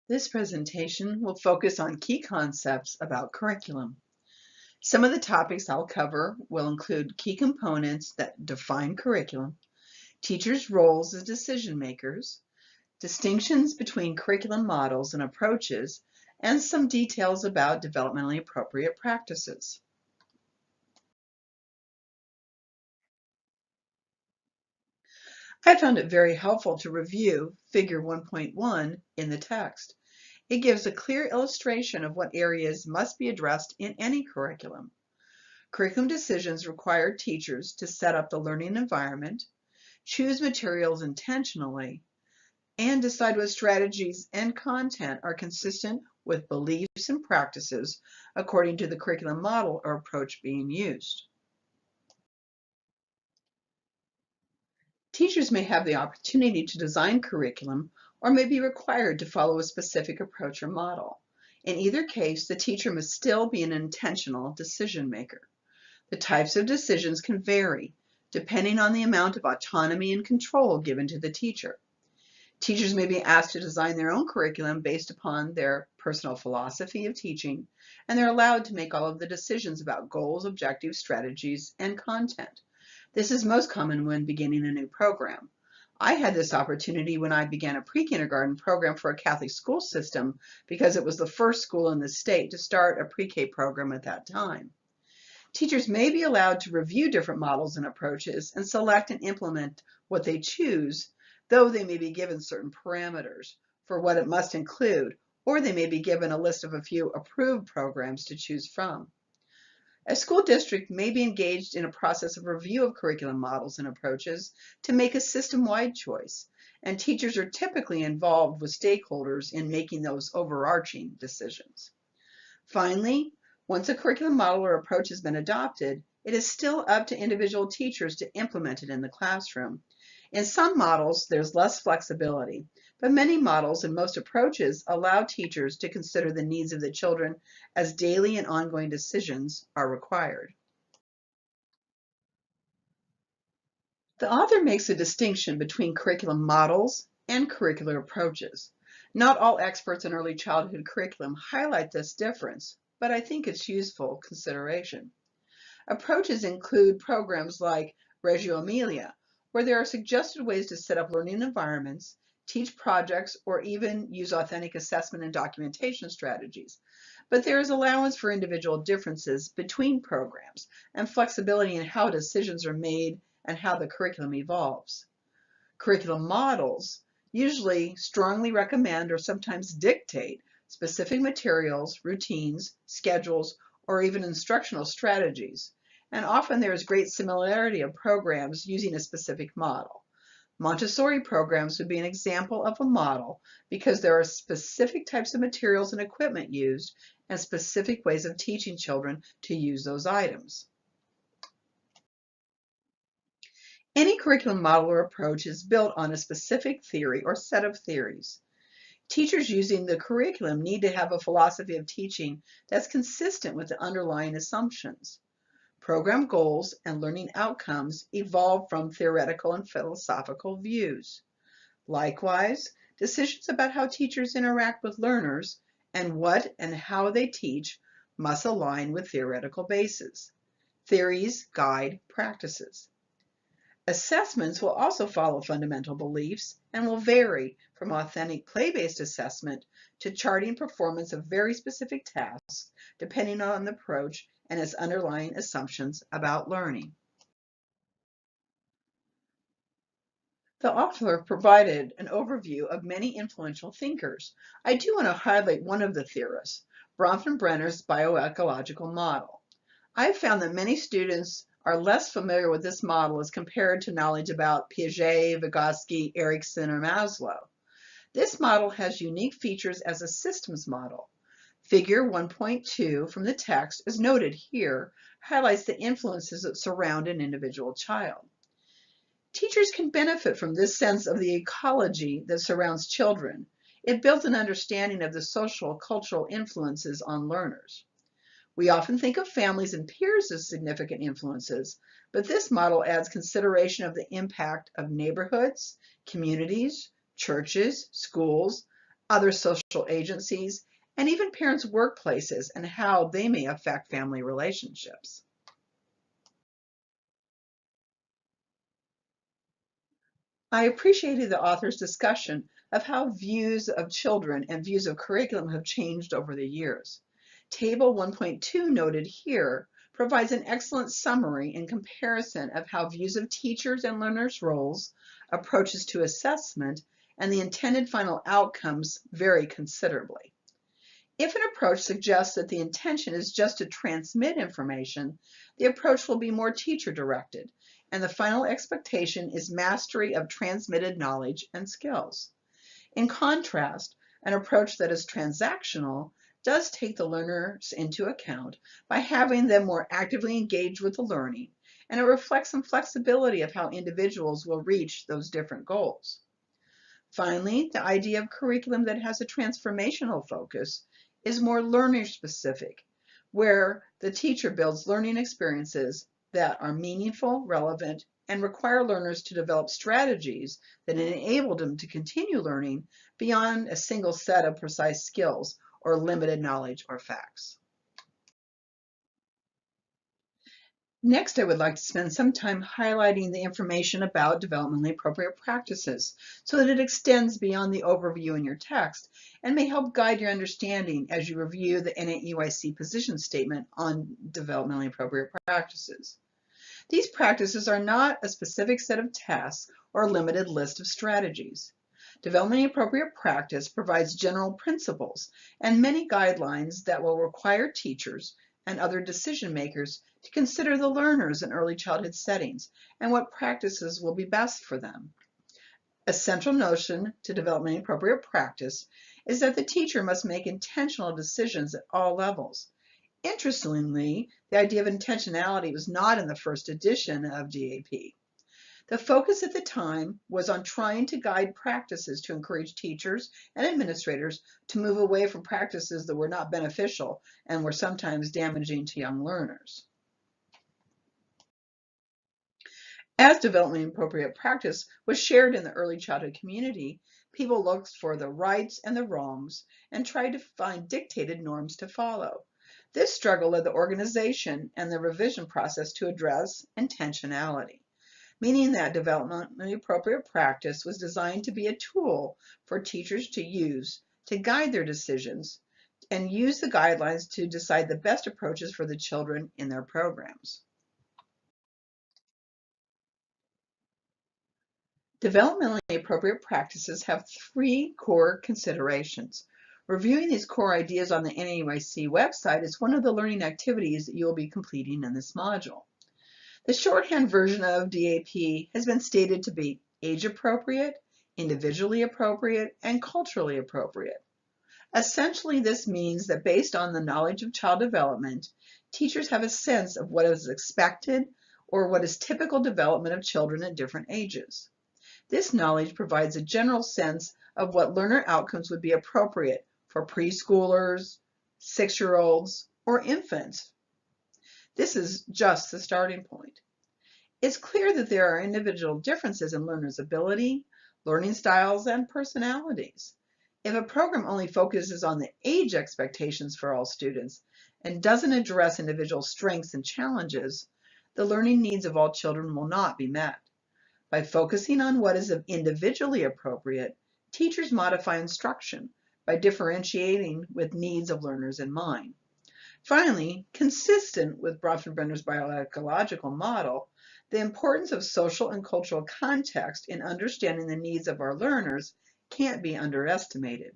This presentation will focus on key concepts about curriculum. Some of the topics I'll cover will include key components that define curriculum, teachers' roles as decision makers, distinctions between curriculum models and approaches, and some details about developmentally appropriate practices. I found it very helpful to review Figure 1.1 in the text. It gives a clear illustration of what areas must be addressed in any curriculum. Curriculum decisions require teachers to set up the learning environment, choose materials intentionally, and decide what strategies and content are consistent with beliefs and practices according to the curriculum model or approach being used. Teachers may have the opportunity to design curriculum or may be required to follow a specific approach or model. In either case, the teacher must still be an intentional decision maker. The types of decisions can vary depending on the amount of autonomy and control given to the teacher. Teachers may be asked to design their own curriculum based upon their personal philosophy of teaching, and they're allowed to make all of the decisions about goals, objectives, strategies, and content. This is most common when beginning a new program. I had this opportunity when I began a pre-kindergarten program for a Catholic school system because it was the first school in the state to start a pre-K program at that time. Teachers may be allowed to review different models and approaches and select and implement what they choose, though they may be given certain parameters for what it must include, or they may be given a list of a few approved programs to choose from. A school district may be engaged in a process of review of curriculum models and approaches to make a system-wide choice, and teachers are typically involved with stakeholders in making those overarching decisions. Finally, once a curriculum model or approach has been adopted, it is still up to individual teachers to implement it in the classroom. In some models, there's less flexibility, but many models and most approaches allow teachers to consider the needs of the children as daily and ongoing decisions are required. The author makes a distinction between curriculum models and curricular approaches. Not all experts in early childhood curriculum highlight this difference, but I think it's useful consideration. Approaches include programs like Reggio Emilia, where there are suggested ways to set up learning environments, teach projects, or even use authentic assessment and documentation strategies. But there is allowance for individual differences between programs and flexibility in how decisions are made and how the curriculum evolves. Curriculum models usually strongly recommend or sometimes dictate specific materials, routines, schedules, or even instructional strategies. And often there is great similarity of programs using a specific model. Montessori programs would be an example of a model because there are specific types of materials and equipment used and specific ways of teaching children to use those items. Any curriculum model or approach is built on a specific theory or set of theories. Teachers using the curriculum need to have a philosophy of teaching that's consistent with the underlying assumptions. Program goals and learning outcomes evolve from theoretical and philosophical views. Likewise, decisions about how teachers interact with learners and what and how they teach must align with theoretical bases. Theories guide practices. Assessments will also follow fundamental beliefs and will vary from authentic play-based assessment to charting performance of very specific tasks, depending on the approach and its underlying assumptions about learning. The author provided an overview of many influential thinkers. I do want to highlight one of the theorists, Bronfenbrenner's bioecological model. I've found that many students are less familiar with this model as compared to knowledge about Piaget, Vygotsky, Erikson, or Maslow. This model has unique features as a systems model. Figure 1.2 from the text, as noted here, highlights the influences that surround an individual child. Teachers can benefit from this sense of the ecology that surrounds children. It builds an understanding of the social, cultural influences on learners. We often think of families and peers as significant influences, but this model adds consideration of the impact of neighborhoods, communities, churches, schools, other social agencies, and even parents' workplaces and how they may affect family relationships. I appreciated the author's discussion of how views of children and views of curriculum have changed over the years. Table 1.2 noted here provides an excellent summary and comparison of how views of teachers and learners' roles, approaches to assessment, and the intended final outcomes vary considerably. If an approach suggests that the intention is just to transmit information, the approach will be more teacher-directed, and the final expectation is mastery of transmitted knowledge and skills. In contrast, an approach that is transactional does take the learners into account by having them more actively engage with the learning, and it reflects some flexibility of how individuals will reach those different goals. Finally, the idea of curriculum that has a transformational focus is more learner specific, where the teacher builds learning experiences that are meaningful, relevant, and require learners to develop strategies that enable them to continue learning beyond a single set of precise skills or limited knowledge or facts. Next, I would like to spend some time highlighting the information about developmentally appropriate practices so that it extends beyond the overview in your text and may help guide your understanding as you review the NAEYC position statement on developmentally appropriate practices. These practices are not a specific set of tasks or a limited list of strategies. Developmentally appropriate practice provides general principles and many guidelines that will require teachers and other decision makers to consider the learners in early childhood settings and what practices will be best for them. A central notion to developmentally appropriate practice is that the teacher must make intentional decisions at all levels. Interestingly, the idea of intentionality was not in the first edition of DAP. The focus at the time was on trying to guide practices to encourage teachers and administrators to move away from practices that were not beneficial and were sometimes damaging to young learners. As developmentally appropriate practice was shared in the early childhood community, people looked for the rights and the wrongs and tried to find dictated norms to follow. This struggle led the organization and the revision process to address intentionality, meaning that developmentally appropriate practice was designed to be a tool for teachers to use to guide their decisions and use the guidelines to decide the best approaches for the children in their programs. Developmentally appropriate practices have three core considerations. Reviewing these core ideas on the NAEYC website is one of the learning activities that you will be completing in this module. The shorthand version of DAP has been stated to be age-appropriate, individually appropriate, and culturally appropriate. Essentially, this means that based on the knowledge of child development, teachers have a sense of what is expected or what is typical development of children at different ages. This knowledge provides a general sense of what learner outcomes would be appropriate for preschoolers, 6-year-olds, or infants. This is just the starting point. It's clear that there are individual differences in learners' ability, learning styles, and personalities. If a program only focuses on the age expectations for all students and doesn't address individual strengths and challenges, the learning needs of all children will not be met. By focusing on what is individually appropriate, teachers modify instruction by differentiating with needs of learners in mind. Finally, consistent with Bronfenbrenner's bioecological model, the importance of social and cultural context in understanding the needs of our learners can't be underestimated.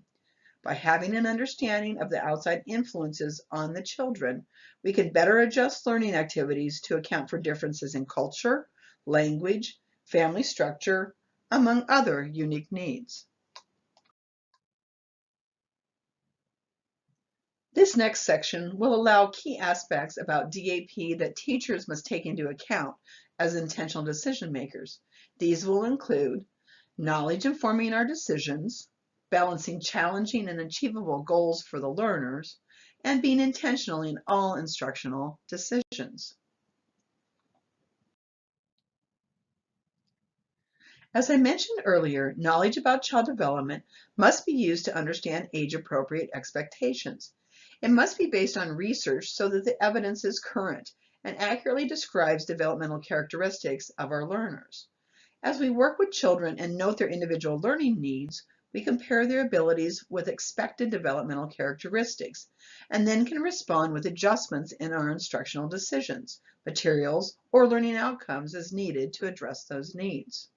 By having an understanding of the outside influences on the children, we can better adjust learning activities to account for differences in culture, language, family structure, among other unique needs. This next section will allow key aspects about DAP that teachers must take into account as intentional decision makers. These will include knowledge informing our decisions, balancing challenging and achievable goals for the learners, and being intentional in all instructional decisions. As I mentioned earlier, knowledge about child development must be used to understand age-appropriate expectations. It must be based on research so that the evidence is current and accurately describes developmental characteristics of our learners. As we work with children and note their individual learning needs, we compare their abilities with expected developmental characteristics, and then can respond with adjustments in our instructional decisions, materials, or learning outcomes as needed to address those needs.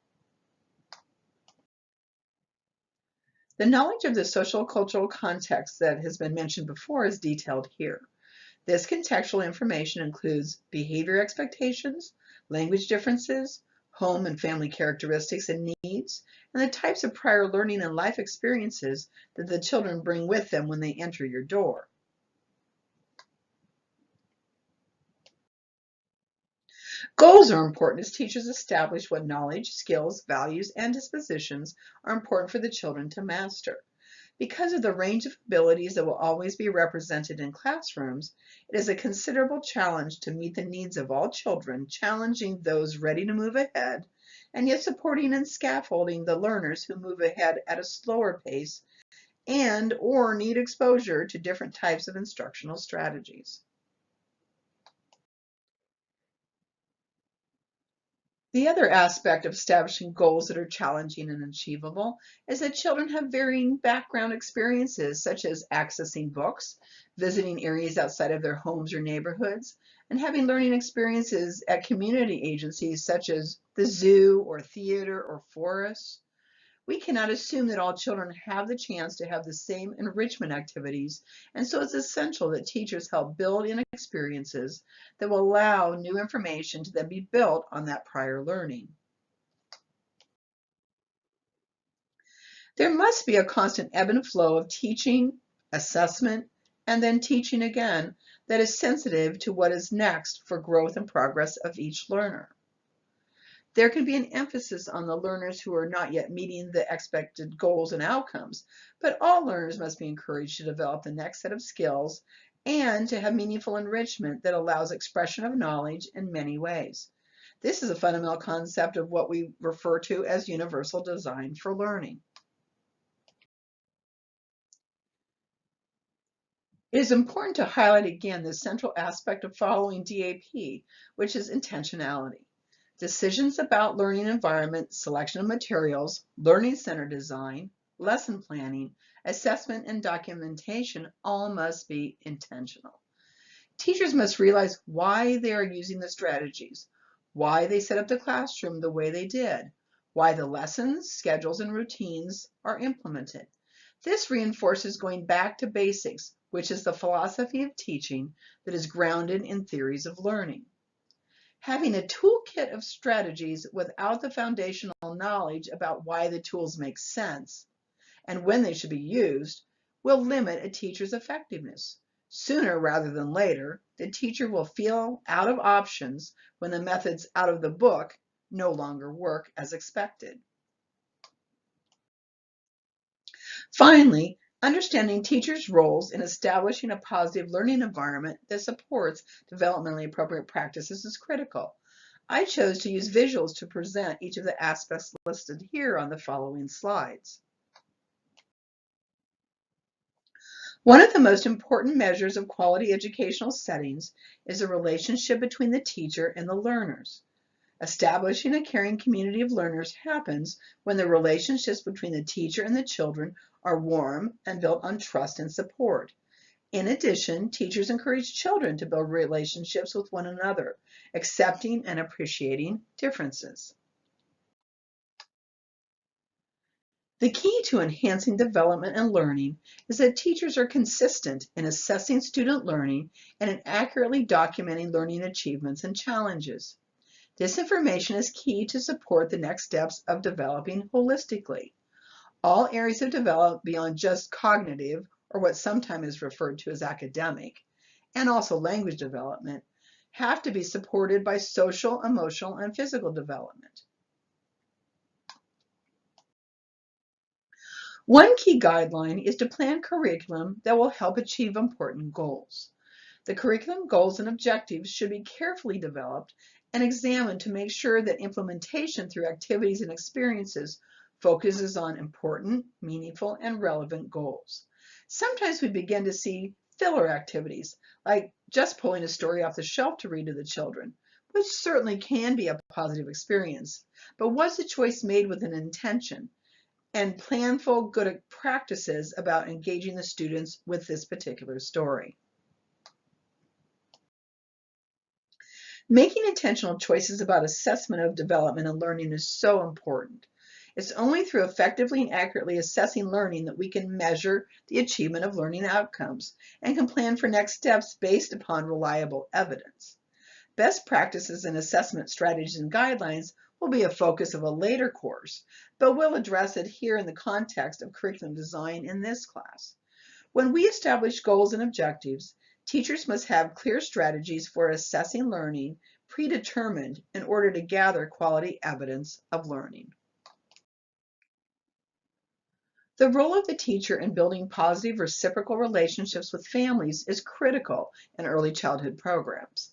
The knowledge of the social cultural context that has been mentioned before is detailed here. This contextual information includes behavior expectations, language differences, home and family characteristics and needs, and the types of prior learning and life experiences that the children bring with them when they enter your door. Goals are important as teachers establish what knowledge, skills, values, and dispositions are important for the children to master. Because of the range of abilities that will always be represented in classrooms, it is a considerable challenge to meet the needs of all children, challenging those ready to move ahead, and yet supporting and scaffolding the learners who move ahead at a slower pace and or need exposure to different types of instructional strategies. The other aspect of establishing goals that are challenging and achievable is that children have varying background experiences, such as accessing books, visiting areas outside of their homes or neighborhoods, and having learning experiences at community agencies such as the zoo or theater or forests. We cannot assume that all children have the chance to have the same enrichment activities, and so it's essential that teachers help build in experiences that will allow new information to then be built on that prior learning. There must be a constant ebb and flow of teaching, assessment, and then teaching again that is sensitive to what is next for growth and progress of each learner. There can be an emphasis on the learners who are not yet meeting the expected goals and outcomes, but all learners must be encouraged to develop the next set of skills and to have meaningful enrichment that allows expression of knowledge in many ways. This is a fundamental concept of what we refer to as universal design for learning. It is important to highlight again the central aspect of following DAP, which is intentionality. Decisions about learning environment, selection of materials, learning center design, lesson planning, assessment, and documentation all must be intentional. Teachers must realize why they are using the strategies, why they set up the classroom the way they did, why the lessons, schedules, and routines are implemented. This reinforces going back to basics, which is the philosophy of teaching that is grounded in theories of learning. Having a toolkit of strategies without the foundational knowledge about why the tools make sense and when they should be used will limit a teacher's effectiveness. Sooner rather than later, the teacher will feel out of options when the methods out of the book no longer work as expected. Finally, understanding teachers' roles in establishing a positive learning environment that supports developmentally appropriate practices is critical. I chose to use visuals to present each of the aspects listed here on the following slides. One of the most important measures of quality educational settings is the relationship between the teacher and the learners. Establishing a caring community of learners happens when the relationships between the teacher and the children are warm and built on trust and support. In addition, teachers encourage children to build relationships with one another, accepting and appreciating differences. The key to enhancing development and learning is that teachers are consistent in assessing student learning and in accurately documenting learning achievements and challenges. This information is key to support the next steps of developing holistically. All areas of development beyond just cognitive, or what sometimes is referred to as academic, and also language development, have to be supported by social, emotional, and physical development. One key guideline is to plan curriculum that will help achieve important goals. The curriculum goals and objectives should be carefully developed and examined to make sure that implementation through activities and experiences focuses on important, meaningful, and relevant goals. Sometimes we begin to see filler activities, like just pulling a story off the shelf to read to the children, which certainly can be a positive experience. But was the choice made with an intention and planful good practices about engaging the students with this particular story? Making intentional choices about assessment of development and learning is so important. It's only through effectively and accurately assessing learning that we can measure the achievement of learning outcomes and can plan for next steps based upon reliable evidence. Best practices and assessment strategies and guidelines will be a focus of a later course, but we'll address it here in the context of curriculum design in this class. When we establish goals and objectives, teachers must have clear strategies for assessing learning predetermined in order to gather quality evidence of learning. The role of the teacher in building positive reciprocal relationships with families is critical in early childhood programs.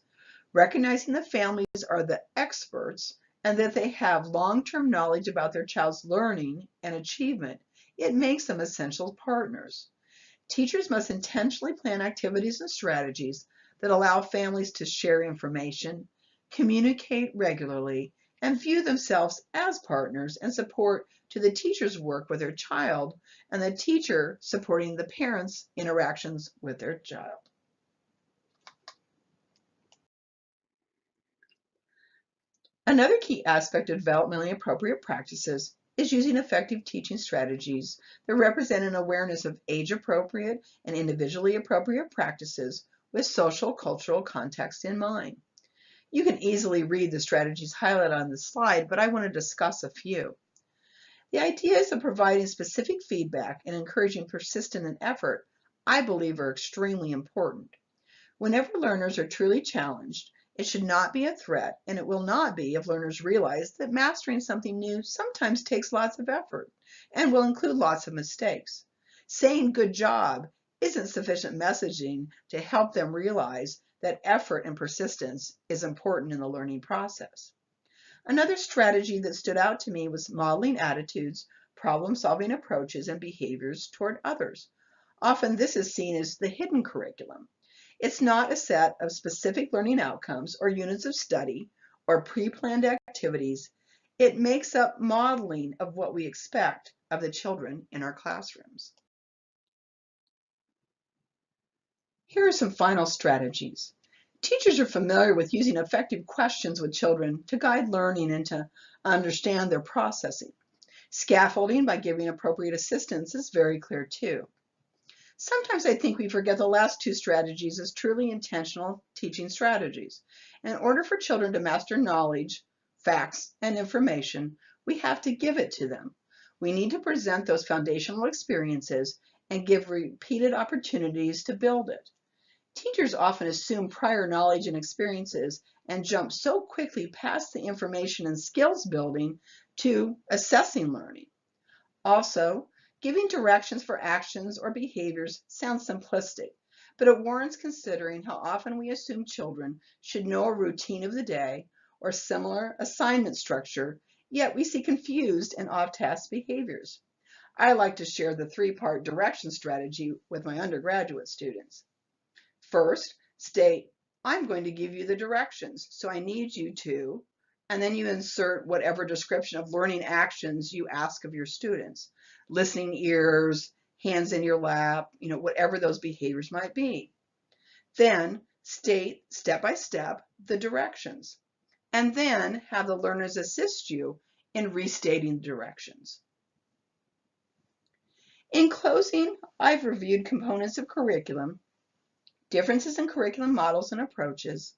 Recognizing that families are the experts and that they have long-term knowledge about their child's learning and achievement, it makes them essential partners. Teachers must intentionally plan activities and strategies that allow families to share information, communicate regularly, and view themselves as partners and support to the teacher's work with their child and the teacher supporting the parents' interactions with their child. Another key aspect of developmentally appropriate practices is using effective teaching strategies that represent an awareness of age-appropriate and individually appropriate practices with social cultural context in mind. You can easily read the strategies highlighted on the slide, but I want to discuss a few. The ideas of providing specific feedback and encouraging persistence and effort, I believe, are extremely important. Whenever learners are truly challenged, it should not be a threat, and it will not be if learners realize that mastering something new sometimes takes lots of effort and will include lots of mistakes. Saying good job isn't sufficient messaging to help them realize that effort and persistence is important in the learning process. Another strategy that stood out to me was modeling attitudes, problem-solving approaches, and behaviors toward others. Often this is seen as the hidden curriculum. It's not a set of specific learning outcomes or units of study or pre-planned activities. It makes up modeling of what we expect of the children in our classrooms. Here are some final strategies. Teachers are familiar with using effective questions with children to guide learning and to understand their processing. Scaffolding by giving appropriate assistance is very clear too. Sometimes I think we forget the last two strategies as truly intentional teaching strategies. In order for children to master knowledge, facts, and information, we have to give it to them. We need to present those foundational experiences and give repeated opportunities to build it. Teachers often assume prior knowledge and experiences and jump so quickly past the information and skills building to assessing learning. Also, giving directions for actions or behaviors sounds simplistic, but it warrants considering how often we assume children should know a routine of the day or similar assignment structure, yet we see confused and off-task behaviors. I like to share the three-part direction strategy with my undergraduate students. First, state, I'm going to give you the directions, so I need you to, and then you insert whatever description of learning actions you ask of your students. Listening ears, hands in your lap, whatever those behaviors might be. Then state step by step the directions, and then have the learners assist you in restating the directions. In closing, I've reviewed components of curriculum, differences in curriculum models and approaches,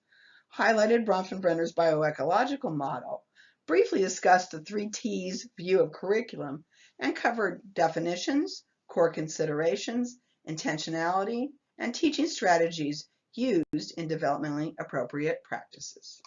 highlighted Bronfenbrenner's bioecological model, briefly discussed the 3 T's view of curriculum, and covered definitions, core considerations, intentionality, and teaching strategies used in developmentally appropriate practices.